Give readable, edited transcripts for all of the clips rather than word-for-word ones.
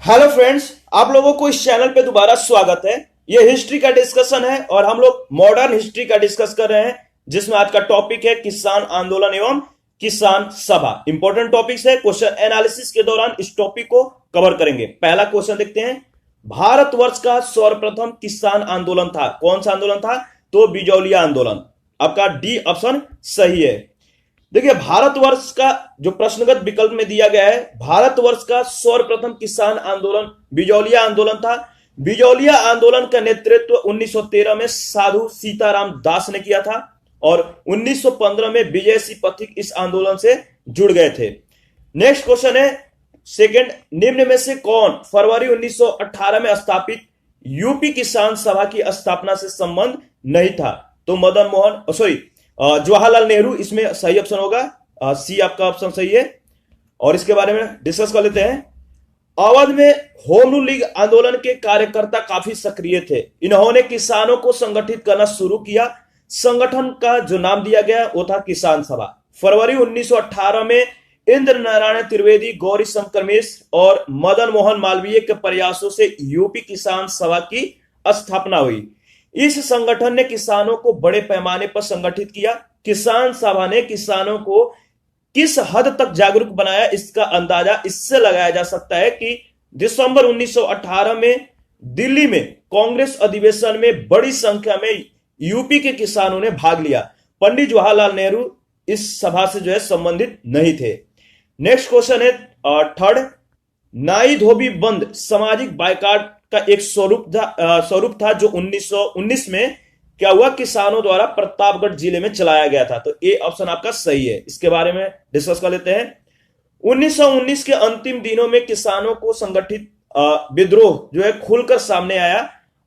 Hello friends, आप लोगों को इस चैनल पे दोबारा स्वागत है। ये हिस्ट्री का डिस्कशन है और हम लोग मॉडर्न हिस्ट्री का डिस्कस कर रहे हैं, जिसमें आज का टॉपिक है किसान आंदोलन एवं किसान सभा। इंपॉर्टेंट टॉपिक्स है। क्वेश्चन एनालिसिस के दौरान इस टॉपिक को कवर करेंगे। पहला क्वेश्चन देखते हैं। भारतवर्ष का सर्वप्रथम किसान आंदोलन था, कौन सा आंदोलन था? तो बिजौलिया आंदोलन। आपका डी ऑप्शन सही है। देखिए, भारतवर्ष का जो प्रश्नगत विकल्प में दिया गया है, भारतवर्ष का सर्वप्रथम किसान आंदोलन बिजौलिया आंदोलन था। बिजौलिया आंदोलन का नेतृत्व 1913 में साधु सीताराम दास ने किया था और 1915 में विजय सिंह पथिक इस आंदोलन से जुड़ गए थे। नेक्स्ट क्वेश्चन है सेकंड, निम्न में से कौन फरवरी 1918 में स्थापित यूपी किसान सभा की स्थापना से संबंध नहीं था? तो मदन मोहन जवाहरलाल नेहरू इसमें सही ऑप्शन होगा। सी आपका ऑप्शन सही है। और इसके बारे में डिस्कस कर लेते हैं। अवध में होम रूल लीग आंदोलन के कार्यकर्ता काफी सक्रिय थे। इन्होंने किसानों को संगठित करना शुरू किया। संगठन का जो नाम दिया गया वो था किसान सभा। फरवरी 1918 में इंद्र नारायण त्रिवेदी, गौरी शंकर मिश्र और मदन मोहन मालवीय के प्रयासों से यूपी किसान सभा की स्थापना हुई। इस संगठन ने किसानों को बड़े पैमाने पर संगठित किया। किसान सभा ने किसानों को किस हद तक जागरूक बनाया, इसका अंदाजा इससे लगाया जा सकता है कि दिसंबर 1918 में दिल्ली में कांग्रेस अधिवेशन में बड़ी संख्या में यूपी के किसानों ने भाग लिया। पंडित जवाहरलाल नेहरू इस सभा से जो है संबंधित नहीं थे। नेक्स्ट क्वेश्चन है थर्ड, नाई धोबी बंद सामाजिक बायकॉट का एक स्वरूप था जो 1919 में क्या हुआ, किसानों द्वारा प्रतापगढ़ जिले में चलाया गया था। तो ए ऑप्शन आपका सही है। इसके बारे में डिस्कस कर लेते हैं। 1919 के अंतिम दिनों में किसानों को संगठित विद्रोह जो है खुलकर सामने आया।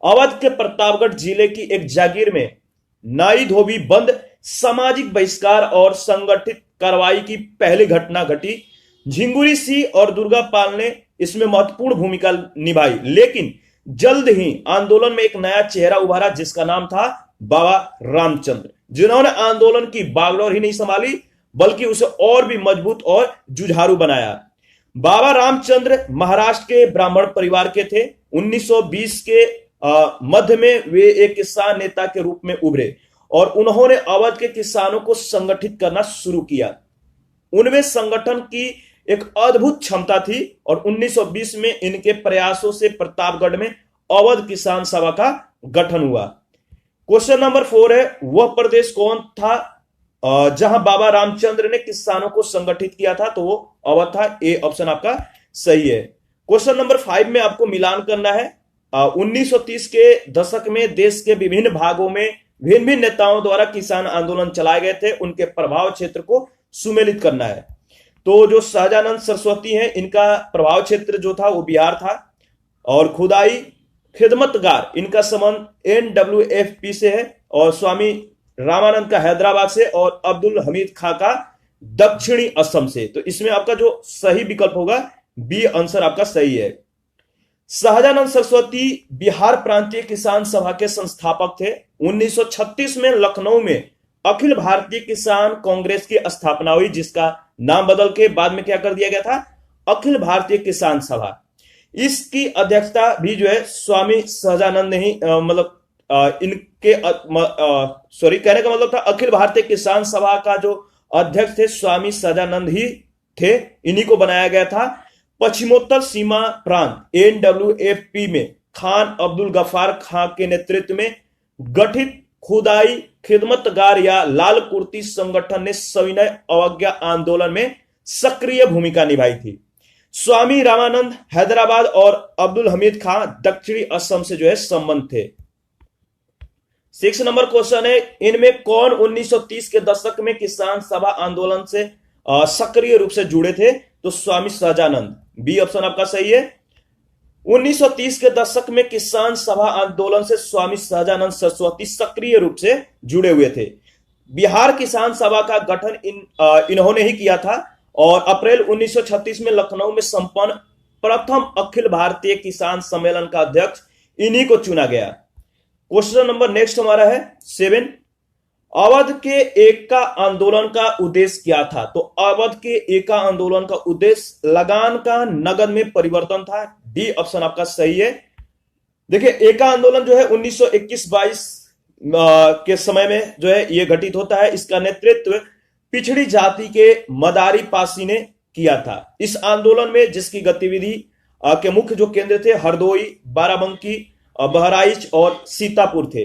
अवध के प्रतापगढ़ जिले की एक जागीर में नाई धोबी बंद सामाजिक बहिष्कार और संगठित कार्रवाई की पहली घटना घटी। झिंगुरी सिंह और दुर्गा पाल ने इसमें महत्वपूर्ण भूमिका निभाई, लेकिन जल्द ही आंदोलन में एक नया चेहरा उभरा जिसका नाम था बाबा रामचंद्र, जिन्होंने आंदोलन की बागडोर ही नहीं संभाली बल्कि उसे और भी मजबूत और जुझारू बनाया। बाबा रामचंद्र महाराष्ट्र के ब्राह्मण परिवार के थे। 1920 के मध्य में वे एक किसान नेता के रूप में उभरे और उन्होंने अवध के किसानों को संगठित करना शुरू किया। उनमें संगठन की एक अद्भुत क्षमता थी और 1920 में इनके प्रयासों से प्रतापगढ़ में अवध किसान सभा का गठन हुआ। क्वेश्चन नंबर 4 है, वह प्रदेश कौन था जहां बाबा रामचंद्र ने किसानों को संगठित किया था? तो वो अवध था। ए ऑप्शन आपका सही है। क्वेश्चन नंबर 5 में आपको मिलान करना है। 1930 के दशक में देश के विभिन्न भागों में भिन्न भिन्न नेताओं द्वारा किसान आंदोलन चलाए गए थे। उनके प्रभाव क्षेत्र को सुमेलित करना है। तो जो सहजानंद सरस्वती हैं, इनका प्रभाव क्षेत्र जो था वो बिहार था और खुदाई खिदमतगार इनका संबंध NWFP से है और स्वामी रामानंद का हैदराबाद से और अब्दुल हमीद खां का दक्षिणी असम से। तो इसमें आपका जो सही विकल्प होगा बी आंसर आपका सही है। सहजानंद सरस्वती बिहार प्रांतीय किसान सभा के संस्थापक थे। 1936 में लखनऊ में अखिल भारतीय किसान कांग्रेस की स्थापना हुई, जिसका नाम बदल के बाद में क्या कर दिया गया था, अखिल भारतीय किसान सभा। इसकी अध्यक्षता भी जो है स्वामी सहजानंद ने ही इनके कहने का मतलब था अखिल भारतीय किसान सभा का जो अध्यक्ष थे स्वामी सहजानंद ही थे, इन्हीं को बनाया गया था। पश्चिमोत्तर सीमा प्रांत NWFP में खान अब्दुल गफ्फार खां के नेतृत्व में गठित खुदाई खिदमतगार या लाल कुर्ती संगठन ने सविनय अवज्ञा आंदोलन में सक्रिय भूमिका निभाई थी। स्वामी रामानंद हैदराबाद और अब्दुल हमीद खां दक्षिणी असम से जो है संबंध थे। 6 नंबर क्वेश्चन है, इनमें कौन 1930 के दशक में किसान सभा आंदोलन से सक्रिय रूप से जुड़े थे? तो स्वामी सहजानंद। बी ऑप्शन आपका सही है। 1930 के दशक में किसान सभा आंदोलन से स्वामी सहजानंद सरस्वती सक्रिय रूप से जुड़े हुए थे। बिहार किसान सभा का गठन इन्होंने ही किया था और अप्रैल 1936 में लखनऊ में संपन्न प्रथम अखिल भारतीय किसान सम्मेलन का अध्यक्ष इन्हीं को चुना गया। क्वेश्चन नंबर नेक्स्ट हमारा है 7, अवध के एका आंदोलन का उद्देश्य क्या था? तो अवध के एका आंदोलन का उद्देश्य लगान का नगद में परिवर्तन था। डी ऑप्शन आपका सही है। देखिए, एका आंदोलन जो है 1921-22 के समय में जो है ये घटित होता है। इसका नेतृत्व पिछड़ी जाति के मदारी पासी ने किया था। इस आंदोलन में जिसकी गतिविधि के मुख्य जो केंद्र थे हरदोई, बाराबंकी, बहराइच और सीतापुर थे।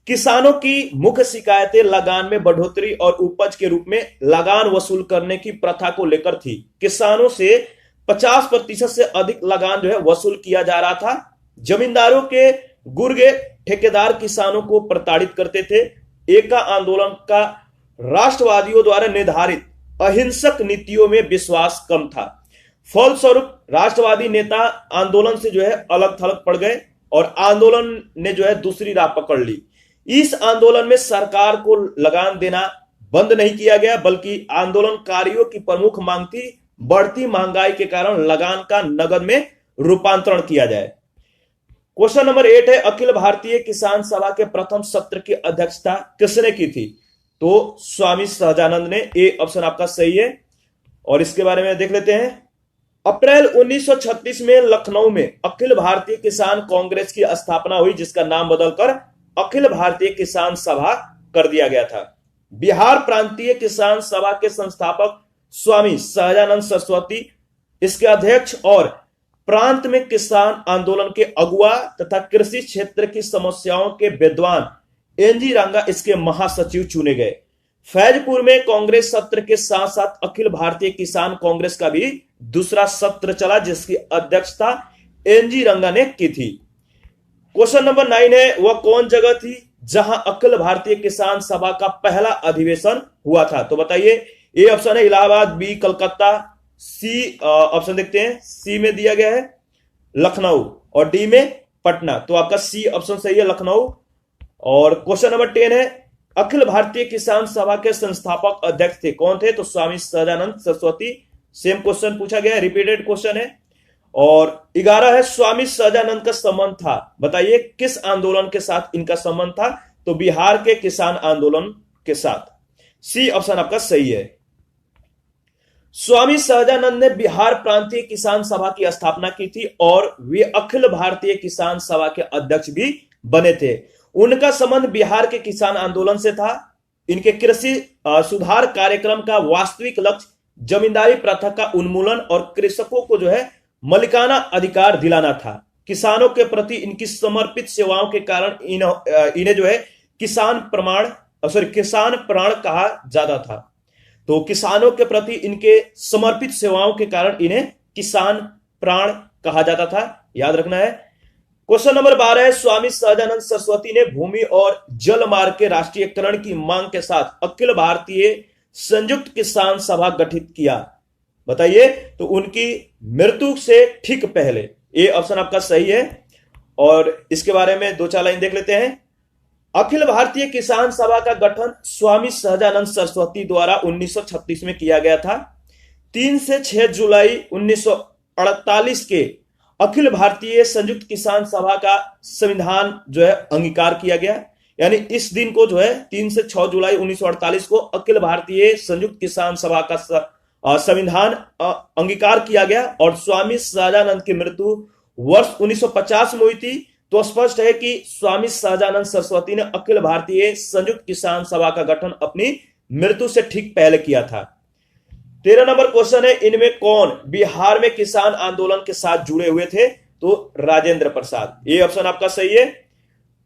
किसानों की मुख्य शिकायतें लगान में बढ़ोतरी और उपज के रूप में लगान वसूल करने की प्रथा को लेकर थी। किसानों से 50% से अधिक लगान जो है वसूल किया जा रहा था। जमींदारों के गुर्गे ठेकेदार किसानों को प्रताड़ित करते थे। एका आंदोलन का राष्ट्रवादियों द्वारा निर्धारित अहिंसक नीतियों में विश्वास कम था। फलस्वरूप राष्ट्रवादी नेता आंदोलन से जो है अलग थलग पड़ गए और आंदोलन ने जो है दूसरी राह पकड़ ली। इस आंदोलन में सरकार को लगान देना बंद नहीं किया गया, बल्कि आंदोलनकारियों की प्रमुख मांग थी बढ़ती महंगाई के कारण लगान का नगद में रूपांतरण किया जाए। क्वेश्चन नंबर 8 है, अखिल भारतीय किसान सभा के प्रथम सत्र की अध्यक्षता किसने की थी? तो स्वामी सहजानंद ने। ए ऑप्शन आपका सही है। और इसके बारे में देख लेते हैं। अप्रैल 1936 में लखनऊ में अखिल भारतीय किसान कांग्रेस की स्थापना हुई, जिसका नाम बदलकर अखिल भारतीय किसान सभा कर दिया गया था। बिहार प्रांतीय किसान सभा के संस्थापक स्वामी सहजानंद सरस्वती, इसके अध्यक्ष और प्रांत में किसान आंदोलन के अगुआ तथा कृषि क्षेत्र की समस्याओं के विद्वान एनजी रंगा इसके महासचिव चुने गए। फैजपुर में कांग्रेस सत्र के साथ साथ अखिल भारतीय किसान कांग्रेस का भी दूसरा सत्र चला, जिसकी अध्यक्षता एनजी रंगा ने की थी। क्वेश्चन नंबर 9 है, वह कौन जगह थी जहां अखिल भारतीय किसान सभा का पहला अधिवेशन हुआ था? तो बताइए। ए ऑप्शन है Allahabad, B Calcutta, C option देखते हैं, सी में दिया गया है लखनऊ और डी में पटना। तो आपका सी ऑप्शन सही है, लखनऊ। और क्वेश्चन नंबर 10 है, अखिल भारतीय किसान सभा के संस्थापक अध्यक्ष थे, कौन थे? तो स्वामी सहजानंद सरस्वती। सेम क्वेश्चन पूछा गया है, रिपीटेड क्वेश्चन है। और 11 है, स्वामी सहजानंद का संबंध था, बताइए किस आंदोलन के साथ इनका संबंध था? तो बिहार के किसान आंदोलन के साथ। सी ऑप्शन आपका सही है। स्वामी सहजानंद ने बिहार प्रांतीय किसान सभा की स्थापना की थी और वे अखिल भारतीय किसान सभा के अध्यक्ष भी बने थे। उनका संबंध बिहार के किसान आंदोलन से था। इनके कृषि सुधार कार्यक्रम का वास्तविक लक्ष्य जमींदारी प्रथा का उन्मूलन और कृषकों को जो है मलिकाना अधिकार दिलाना था। किसानों के प्रति इनकी समर्पित सेवाओं के कारण इन्हें जो है किसान प्राण कहा जाता था। तो किसानों के प्रति इनके समर्पित सेवाओं के कारण इन्हें किसान प्राण कहा जाता था, याद रखना है। क्वेश्चन नंबर 12 है, स्वामी सहजानंद सरस्वती ने भूमि और जल मार्ग के राष्ट्रीयकरण की मांग के साथ अखिल भारतीय संयुक्त किसान सभा गठित किया, बताइए। तो उनकी मृत्यु से ठीक पहले। ए ऑप्शन आपका सही है। और इसके बारे में 2-4 लाइन देख लेते हैं। अखिल भारतीय किसान सभा का गठन स्वामी सहजानंद सरस्वती द्वारा 1936 में किया गया था। 3 से 6 जुलाई 1948 के अखिल भारतीय संयुक्त किसान सभा का संविधान जो है अंगीकार किया गया। यानी इस दिन को जो है 3 से 6 जुलाई 1948 को अखिल भारतीय संयुक्त किसान सभा का संविधान अंगीकार किया गया और स्वामी सहजानंद की मृत्यु वर्ष 1950 में हुई थी। तो स्पष्ट है कि स्वामी सहजानंद सरस्वती ने अखिल भारतीय संयुक्त किसान सभा का गठन अपनी मृत्यु से ठीक पहले किया था। 13 नंबर क्वेश्चन है, इनमें कौन बिहार में किसान आंदोलन के साथ जुड़े हुए थे? तो राजेंद्र प्रसाद। ये ऑप्शन आपका सही है।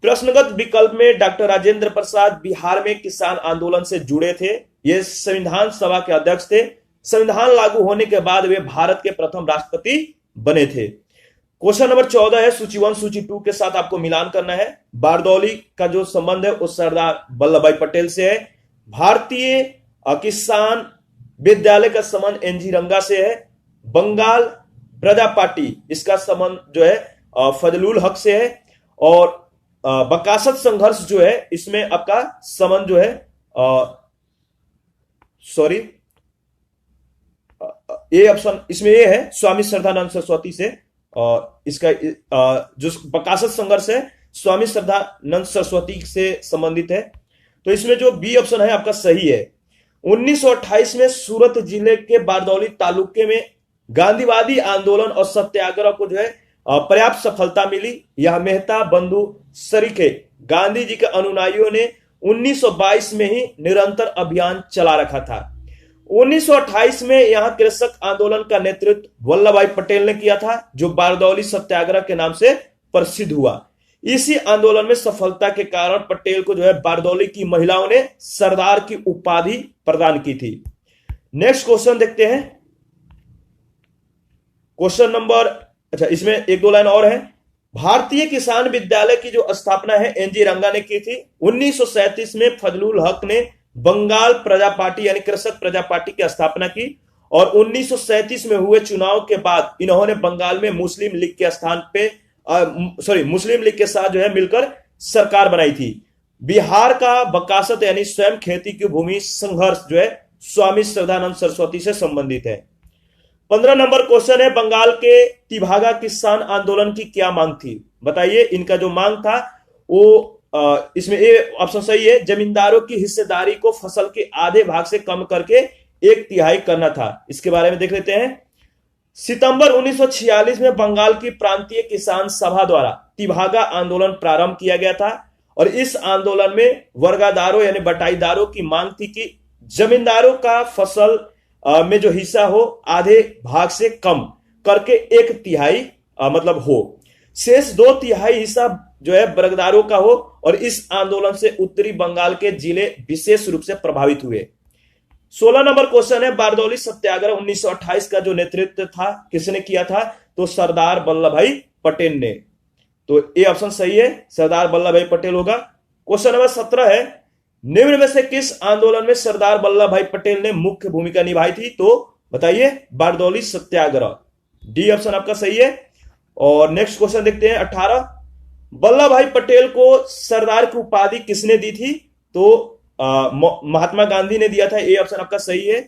प्रश्नगत विकल्प में डॉक्टर राजेंद्र प्रसाद बिहार में किसान आंदोलन से जुड़े थे। ये संविधान सभा के अध्यक्ष थे। संविधान लागू होने के बाद वे भारत के प्रथम राष्ट्रपति बने थे। क्वेश्चन नंबर 14 है, सूची 1 सूची 2 के साथ आपको मिलान करना है। बारदौली का जो संबंध है वो सरदार वल्लभ भाई पटेल से है। भारतीय किसान विद्यालय का संबंध एनजी रंगा से है। बंगाल प्रजा पार्टी, इसका संबंध जो है फजलुल हक से है। और बकासत संघर्ष जो है इसमें आपका संबंध जो है ये ऑप्शन इसमें ये है स्वामी श्रद्धानंद सरस्वती से। इसका जो बकासत संघर्ष है स्वामी श्रद्धानंद सरस्वती से संबंधित है। तो इसमें जो बी ऑप्शन है आपका सही है। 1928 में सूरत जिले के बारदौली तालुके में गांधीवादी आंदोलन और सत्याग्रह को जो है पर्याप्त सफलता मिली। यह मेहता बंधु सरीखे गांधी जी के अनुयायियों ने 1922 में ही निरंतर अभियान चला रखा था। 1928 में यहां कृषक आंदोलन का नेतृत्व वल्लभ भाई पटेल ने किया था, जो बारदौली सत्याग्रह के नाम से प्रसिद्ध हुआ। इसी आंदोलन में सफलता के कारण पटेल को जो है बारदौली की महिलाओं ने सरदार की उपाधि प्रदान की थी। नेक्स्ट क्वेश्चन देखते हैं। क्वेश्चन नंबर, अच्छा इसमें एक दो लाइन और है। भारतीय किसान विद्यालय की जो स्थापना है एनजी रंगा ने की थी। 1937 में फजलुल हक ने बंगाल प्रजा पार्टी यानी कृषक प्रजा पार्टी की स्थापना की और 1937 में हुए चुनाव के बाद इन्होंने बंगाल में मुस्लिम लीग के स्थान पे मुस्लिम लीग के साथ जो है मिलकर सरकार बनाई थी। बिहार का बकासत यानी स्वयं खेती की भूमि संघर्ष जो है स्वामी श्रद्धानंद सरस्वती से संबंधित है। 15 नंबर क्वेश्चन है, बंगाल के तिभागा किसान आंदोलन की क्या मांग थी? बताइए। इनका जो मांग था वो इसमें ए ऑप्शन सही है, जमींदारों की हिस्सेदारी को फसल के आधे भाग से कम करके 1/3 करना था। इसके बारे में देख लेते हैं। सितंबर 1946 में बंगाल की प्रांतीय किसान सभा द्वारा तिभागा आंदोलन प्रारंभ किया गया था और इस आंदोलन में वर्गादारों यानी बटाईदारों की मांग थी कि जमींदारों का फसल में जो हिस्सा हो आधे भाग से कम करके 1/3 मतलब हो, शेष 2/3 हिस्सा जो है वर्गदारों का हो। और इस आंदोलन से उत्तरी बंगाल के जिले विशेष रूप से प्रभावित हुए। 16 नंबर क्वेश्चन है, बारदौली सत्याग्रह 1928 का जो नेतृत्व था किसने किया था? तो सरदार वल्लभ भाई पटेल ने। तो ए ऑप्शन सही है, सरदार वल्लभ भाई पटेल होगा। क्वेश्चन नंबर 17 है, निम्न में से किस आंदोलन में सरदार वल्लभ भाई पटेल ने मुख्य भूमिका निभाई थी? तो बताइए। बारदौली सत्याग्रह, डी ऑप्शन आपका सही है। और नेक्स्ट क्वेश्चन देखते हैं 18, वल्लभ भाई पटेल को सरदार की उपाधि किसने दी थी? तो महात्मा गांधी ने दिया था। ए ऑप्शन आपका सही है।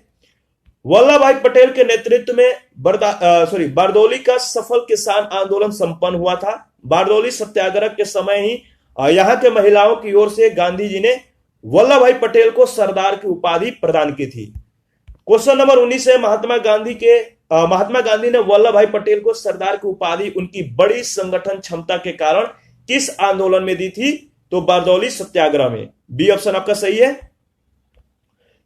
वल्लभ भाई पटेल के नेतृत्व में बारदौली का सफल किसान आंदोलन संपन्न हुआ था। बारदौली सत्याग्रह के समय ही यहां के महिलाओं की ओर से गांधी जी ने वल्लभ भाई पटेल को सरदार की उपाधि प्रदान की थी। क्वेश्चन नंबर 19 है, महात्मा गांधी ने वल्लभ भाई पटेल को सरदार की उपाधि उनकी बड़ी संगठन क्षमता के कारण किस आंदोलन में दी थी? तो बारदौली सत्याग्रह में। बी ऑप्शन आपका सही है।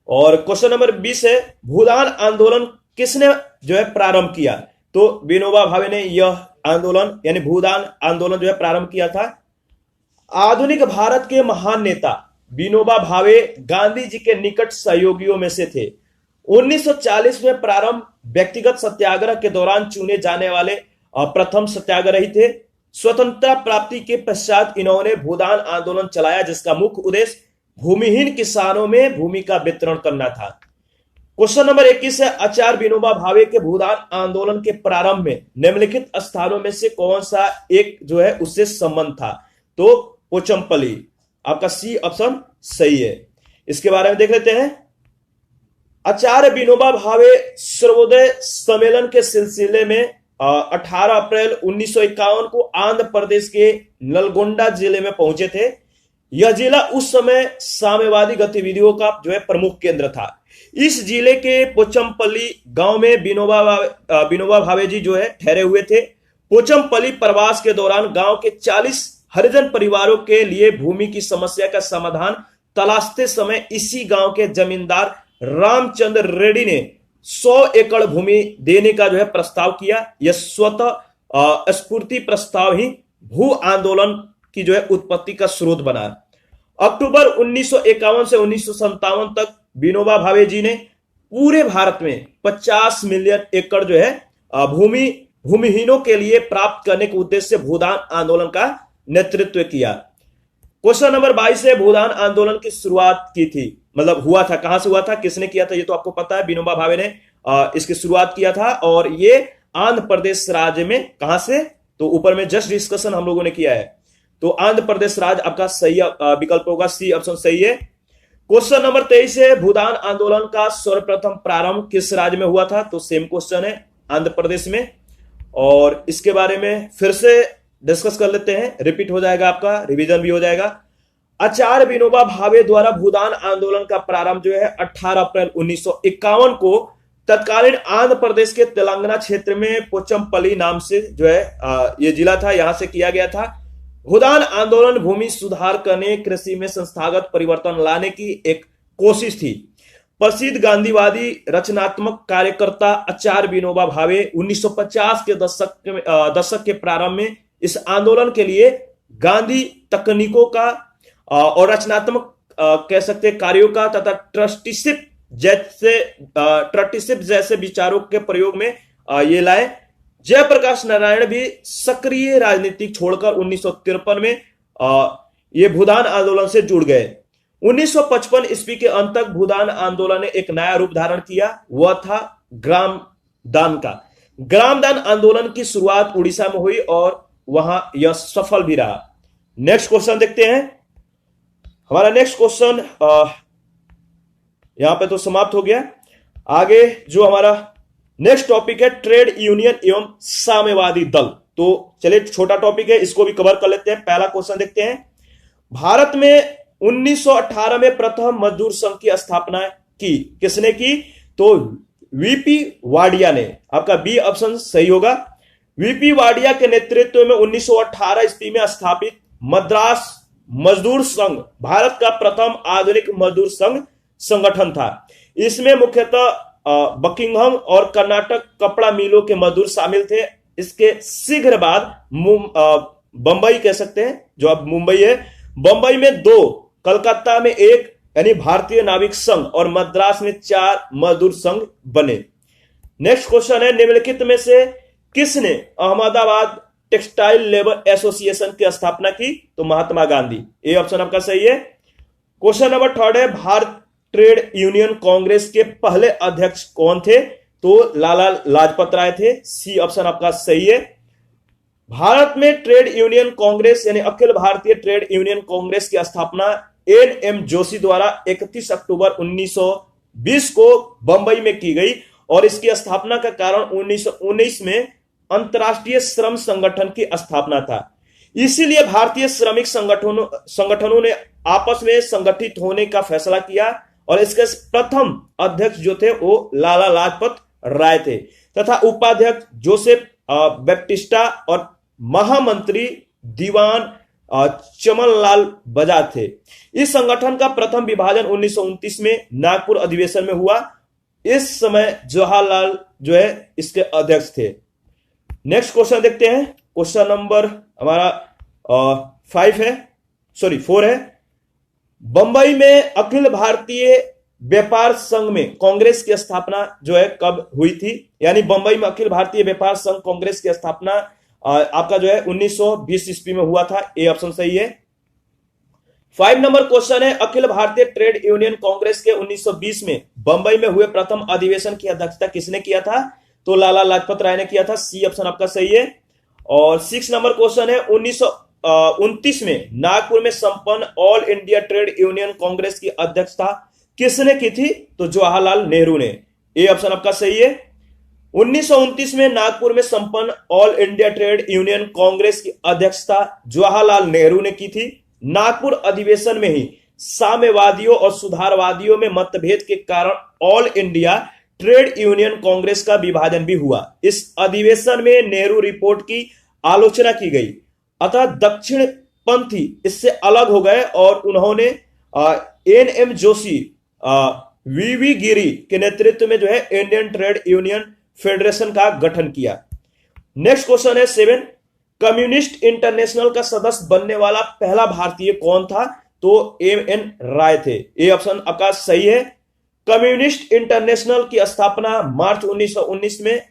और क्वेश्चन नंबर 20 है, भूदान आंदोलन किसने जो है प्रारंभ किया? तो विनोबा भावे ने यह आंदोलन यानी भूदान आंदोलन जो है प्रारंभ किया था। आधुनिक भारत के महान नेता विनोबा भावे गांधी जी के निकट सहयोगियों में से थे। 1940 में प्रारंभ व्यक्तिगत सत्याग्रह के दौरान चुने जाने वाले प्रथम सत्याग्रही थे। स्वतंत्रता प्राप्ति के पश्चात इन्होंने भूदान आंदोलन चलाया, जिसका मुख्य उद्देश्य भूमिहीन किसानों में भूमि का वितरण करना था। क्वेश्चन नंबर 21 है, आचार्य विनोबा भावे के भूदान आंदोलन के प्रारंभ में निम्नलिखित स्थानों में से कौन सा एक जो है उससे संबंध था? तो पोचमपल्ली, आपका सी ऑप्शन सही है। इसके बारे में देख लेते हैं। आचार्य विनोबा भावे सर्वोदय सम्मेलन के सिलसिले में 18 अप्रैल 1951 को आंध्र प्रदेश के नलगोंडा जिले में पहुंचे थे। यह जिला उस समय साम्यवादी गतिविधियों का जो है प्रमुख केंद्र था। इस जिले के पोचमपल्ली गांव में विनोबा भावे जी जो है ठहरे हुए थे। पोचमपल्ली प्रवास के दौरान गांव के 40 हरिजन परिवारों के लिए भूमि की समस्या का समाधान तलाशते समय इसी गांव के जमींदार रामचंद्र रेड्डी ने 100 एकड़ भूमि देने का जो है प्रस्ताव किया। यह स्वतः स्फूर्ति प्रस्ताव ही भू आंदोलन की जो है उत्पत्ति का स्रोत बना। अक्टूबर 1951 से 1957 तक विनोबा भावे जी ने पूरे भारत में 50 मिलियन एकड़ जो है भूमिहीनों के लिए प्राप्त करने के उद्देश्य से भूदान आंदोलन का नेतृत्व किया। क्वेश्चन नंबर 22 से भूदान आंदोलन की शुरुआत की थी, मतलब हुआ था, कहां से हुआ था, किसने किया था? ये तो आपको पता है, विनोबा भावे ने इसकी शुरुआत किया था। और ये आंध्र प्रदेश राज्य में, कहां से? तो ऊपर में जस्ट डिस्कशन हम लोगों ने किया है। तो आंध्र प्रदेश राज्य आपका सही विकल्प होगा, सी ऑप्शन सही है। क्वेश्चन नंबर 23 है, भूदान आंदोलन का सर्वप्रथम प्रारंभ किस राज्य में हुआ था? तो सेम क्वेश्चन है, आंध्र प्रदेश में। और इसके बारे में फिर से डिस्कस कर लेते हैं, रिपीट हो जाएगा, आपका रिवीजन भी हो जाएगा। आचार्य विनोबा भावे द्वारा भूदान आंदोलन का प्रारंभ जो है 18 अप्रैल 1951 को तत्कालीन आंध्र प्रदेश के तेलंगाना क्षेत्र में पोचमपल्ली नाम से जो है ये जिला था, यहां से किया गया था। भूदान आंदोलन भूमि सुधार करने, कृषि में संस्थागत परिवर्तन लाने की एक कोशिश थी। प्रसिद्ध गांधीवादी रचनात्मक कार्यकर्ता आचार्य विनोबा भावे 1950 के दशक के प्रारंभ में इस आंदोलन के लिए गांधी तकनीकों का और रचनात्मक कह सकते कार्यों का तथा ट्रस्टीशिप जैसे विचारों के प्रयोग में ये लाए। जयप्रकाश नारायण भी सक्रिय राजनीति छोड़कर 1953 में ये भूदान आंदोलन से जुड़ गए। 1955 ईस्वी के अंत तक भूदान आंदोलन ने एक नया रूप धारण किया, वह था ग्राम दान का। ग्राम दान आंदोलन की शुरुआत उड़ीसा में हुई और वहां यह सफल भी रहा। नेक्स्ट क्वेश्चन देखते हैं। हमारा नेक्स्ट क्वेश्चन यहां पे तो समाप्त हो गया। आगे जो हमारा नेक्स्ट टॉपिक है ट्रेड यूनियन एवं साम्यवादी दल। तो चलिए छोटा टॉपिक है, इसको भी कवर कर लेते हैं। पहला क्वेश्चन देखते हैं। भारत में 1918 में प्रथम मजदूर संघ की स्थापना की, किसने की? तो वीपी वाडिया ने। आपका बी ऑप्शन सही होगा। वीपी वाडिया के नेतृत्व में 1918 ईस्वी में स्थापित मद्रास मजदूर संघ भारत का प्रथम आधुनिक मजदूर संघ संगठन था। इसमें मुख्यतः बकिंघम और कर्नाटक कपड़ा मिलों के मजदूर शामिल थे। इसके शीघ्र बाद बंबई कह सकते हैं, जो अब मुंबई है, बंबई में 2, कलकत्ता में 1 यानी भारतीय नाविक संघ और मद्रास में 4 मजदूर संघ बने। नेक्स्ट क्वेश्चन है, निम्नलिखित में से किसने अहमदाबाद टेक्सटाइल लेबर एसोसिएशन की स्थापना की? तो महात्मा गांधी। ए ऑप्शन आपका सही है। क्वेश्चन नंबर 3 है, भारत ट्रेड यूनियन कांग्रेस के पहले अध्यक्ष कौन थे? तो लाला लाजपत राय थे। सी ऑप्शन आपका सही है। भारत में ट्रेड यूनियन कांग्रेस यानी अखिल भारतीय ट्रेड यूनियन कांग्रेस की स्थापना एन.एम. जोशी द्वारा 31 अक्टूबर 1920 को बंबई में की गई और इसकी स्थापना का कारण 1919 में अंतर्राष्ट्रीय श्रम संगठन की स्थापना था। इसीलिए भारतीय श्रमिक संगठनों ने आपस में संगठित होने का फैसला किया और इसके प्रथम अध्यक्ष जो थे वो लाला लाजपत राय थे तथा उपाध्यक्ष जोसेफ बैप्टिस्टा और महामंत्री दीवान चमनलाल बजाज थे। इस संगठन का प्रथम विभाजन 1929 में नागपुर अधिवेशन में हुआ। इस समय जवाहरलाल जो है इसके अध्यक्ष थे। नेक्स्ट क्वेश्चन देखते हैं। क्वेश्चन नंबर हमारा 4 है। बंबई में अखिल भारतीय व्यापार संघ में कांग्रेस की स्थापना जो है कब हुई थी? यानी बंबई में अखिल भारतीय व्यापार संघ कांग्रेस की स्थापना आपका जो है 1920 ईस्वी में हुआ था। ए ऑप्शन सही है। 5 नंबर क्वेश्चन है, अखिल भारतीय ट्रेड यूनियन कांग्रेस के 1920 में बंबई में हुए प्रथम अधिवेशन की अध्यक्षता किसने किया था? तो लाला लाजपत राय ने किया था। सी ऑप्शन आपका सही है। और 6 नंबर क्वेश्चन है, 1929 में नागपुर में संपन्न all India trade union Congress की अध्यक्षता किसने की थी? तो जवाहरलाल नेहरू ने। ए ऑप्शन आपका सही है। 1929 में नागपुर में संपन्न all India trade union Congress की अध्यक्षता जवाहरलाल नेहरू ने की थी। नागपुर अधिवेशन में ही साम्यवादियों और सुधारवादियों में मतभेद के कारण all India trade union Congress का विभाजन भी हुआ। इस अधिवेशन में नेहरू रिपोर्ट की आलोचना की गई, अतः दक्षिण पंथी इससे अलग हो गए और उन्होंने एन.एम. जोशी वीवी गिरी के नेतृत्व में जो है इंडियन ट्रेड यूनियन फेडरेशन का गठन किया। नेक्स्ट क्वेश्चन है 7, कम्युनिस्ट इंटरनेशनल का सदस्य बनने वाला पहला भारतीय कौन था? तो एम.एन. राय थे। ए ऑप्शन आपका सही है। कम्युनिस्ट इंटरनेशनल की स्थापना मार्च 1919 में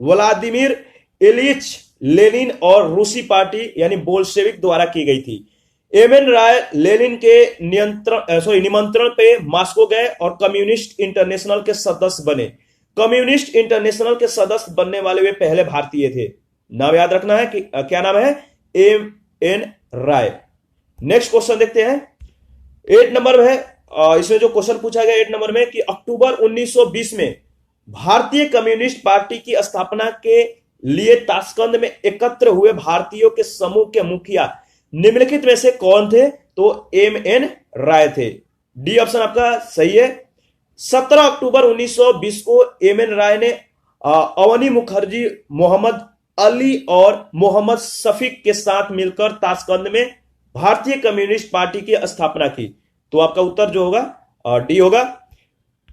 व्लादिमीर इलिच लेनिन और रूसी पार्टी यानी बोल्शेविक द्वारा की गई थी। एम.एन. राय लेनिन के निमंत्रण पे मॉस्को गए और कम्युनिस्ट इंटरनेशनल के सदस्य बने। कम्युनिस्ट इंटरनेशनल के सदस्य बनने वाले वे पहले भारतीय थे। नाम याद रखना है कि क्या नाम है? एम.एन. राय। नेक्स्ट क्वेश्चन देखते हैं। 8 नंबर है, इसमें जो क्वेश्चन पूछा गया 8 नंबर में कि अक्टूबर 1920 में भारतीय कम्युनिस्ट पार्टी की स्थापना के लिए ताशकंद में एकत्र हुए भारतीयों के समूह के मुखिया निम्नलिखित में से कौन थे? तो एम एन राय थे। डी ऑप्शन आपका सही है। 17 अक्टूबर 1920 को एम एन राय ने अवनी मुखर्जी, मोहम्मद अली और मोहम्मद शफीक के साथ मिलकर ताशकंद में भारतीय कम्युनिस्ट पार्टी की स्थापना की। तो आपका उत्तर जो होगा डी होगा।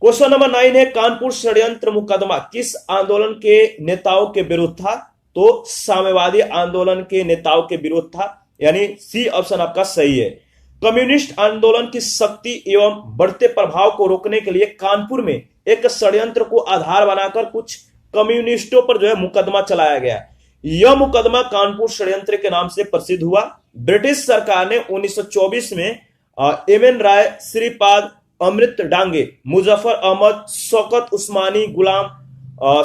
क्वेश्चन नंबर 9 है, कानपुर षड्यंत्र मुकदमा किस आंदोलन के नेताओं के विरुद्ध था? तो साम्यवादी आंदोलन के नेताओं के विरुद्ध था, यानी सी ऑप्शन आपका सही है। कम्युनिस्ट आंदोलन की शक्ति एवं बढ़ते प्रभाव को रोकने के लिए कानपुर में एक षड्यंत्र को आधार बनाकर कुछ कम्युनिस्टों पर जो है मुकदमा चलाया गया। यह मुकदमा कानपुर षड्यंत्र के नाम से प्रसिद्ध हुआ। ब्रिटिश सरकार ने 1924 में एम एन राय, श्रीपाद अमृत डांगे, मुजफ्फर अहमद, शौकत उस्मानी, गुलाम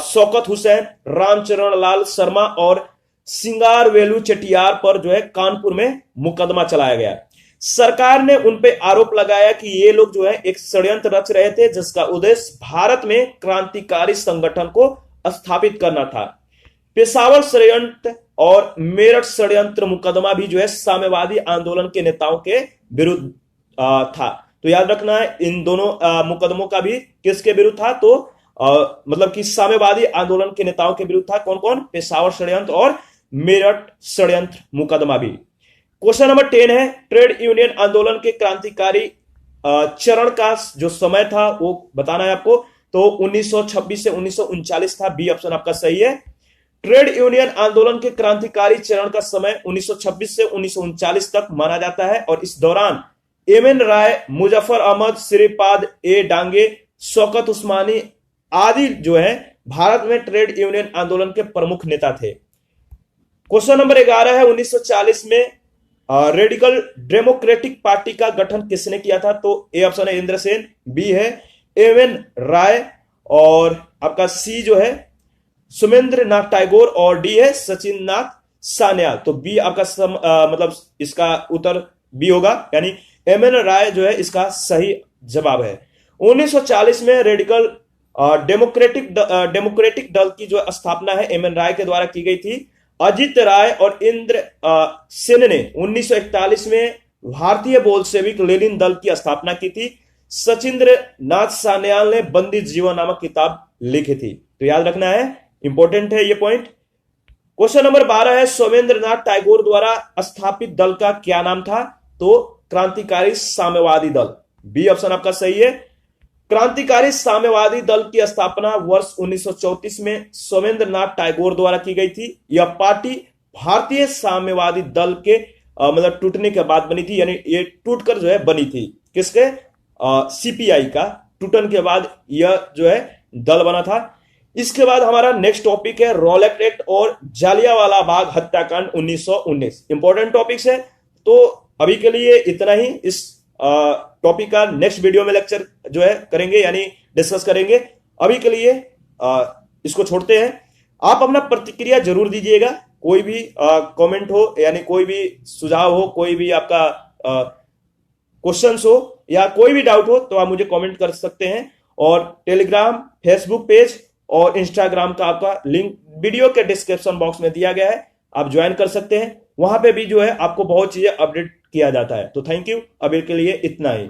शौकत हुसैन, रामचरण लाल शर्मा और सिंगारवेलू चेटियार पर जो है कानपुर में मुकदमा चलाया गया। सरकार ने उन पे आरोप लगाया कि ये लोग जो है एक षड्यंत्र रच रहे थे जिसका उद्देश्य भारत में क्रांतिकारी संगठन को स्थापित करना था। पेशावर षड्यंत्र और मेरठ षड्यंत्र मुकदमा भी जो है साम्यवादी आंदोलन के नेताओं के विरुद्ध था। तो याद रखना है इन दोनों मुकदमों का भी किसके विरुद्ध था? तो मतलब कि साम्यवादी आंदोलन के नेताओं के विरुद्ध था। कौन कौन? पेशावर षड्यंत्र और मेरठ षड्यंत्र मुकदमा भी। क्वेश्चन नंबर 10 है, ट्रेड यूनियन आंदोलन के क्रांतिकारी चरण का जो समय था वो बताना है आपको। तो 1926 से 1939 था। बी ऑप्शन आपका सही है। ट्रेड यूनियन आंदोलन के क्रांतिकारी चरण का समय 1926 से 1939 तक माना जाता है और इस दौरान एम एन राय, मुजफ्फर अहमद, श्रीपाद ए डांगे, शौकत उस्मानी आदि जो है भारत में ट्रेड यूनियन आंदोलन के प्रमुख नेता थे। क्वेश्चन नंबर 11 है, 1940 में रेडिकल डेमोक्रेटिक पार्टी का गठन किसने किया था? तो ए ऑप्शन है इंद्र सेन, बी है एम एन राय और आपका सी जो है सुमेंद्र नाथ टैगोर और डी है सचिन नाथ सान्याल। तो बी आपका मतलब इसका उत्तर बी होगा, यानी एम एन राय जो है इसका सही जवाब है। 1940 में रेडिकल डेमोक्रेटिक दल की जो स्थापना है एम एन राय के द्वारा की गई थी। अजित राय और इंद्र सेन ने 1941 में भारतीय बोल्शेविक लेनिन दल की स्थापना की थी। सचिंद्र नाथ सान्याल ने बंदी जीवन नामक किताब लिखी थी। तो याद रखना है, इंपॉर्टेंट है ये पॉइंट। क्वेश्चन नंबर 12 है, सोमेंद्रनाथ टैगोर द्वारा स्थापित दल का क्या नाम था? तो क्रांतिकारी साम्यवादी दल। बी ऑप्शन आपका सही है। क्रांतिकारी साम्यवादी दल की स्थापना वर्ष 1934 में सोमेंद्रनाथ टैगोर द्वारा की गई थी। यह पार्टी भारतीय साम्यवादी दल के मतलब टूटने के बाद बनी थी, यानी ये टूटकर जो है बनी थी। किसके? सीपीआई का टूटन के बाद यह जो है दल बना था। इसके बाद हमारा नेक्स्ट टॉपिक है रॉलेट एक्ट और जालियांवाला बाग हत्याकांड 1919। इंपॉर्टेंट टॉपिक्स है। तो अभी के लिए इतना ही। इस टॉपिक का नेक्स्ट वीडियो में लेक्चर जो है करेंगे, यानी डिस्कस करेंगे। अभी के लिए इसको छोड़ते हैं। आप अपना प्रतिक्रिया जरूर दीजिएगा। कोई भी कमेंट हो, यानी कोई भी सुझाव हो, कोई भी आपका क्वेश्चंस हो या कोई भी डाउट हो तो आप मुझे कमेंट कर सकते हैं। और टेलीग्राम, फेसबुक पेज और इंस्टाग्राम का आपका लिंक वीडियो के डिस्क्रिप्शन बॉक्स में दिया गया है, आप ज्वाइन कर सकते हैं। वहां पे भी जो है आपको बहुत चीजें अपडेट किया जाता है। तो थैंक यू, अभी के लिए इतना ही।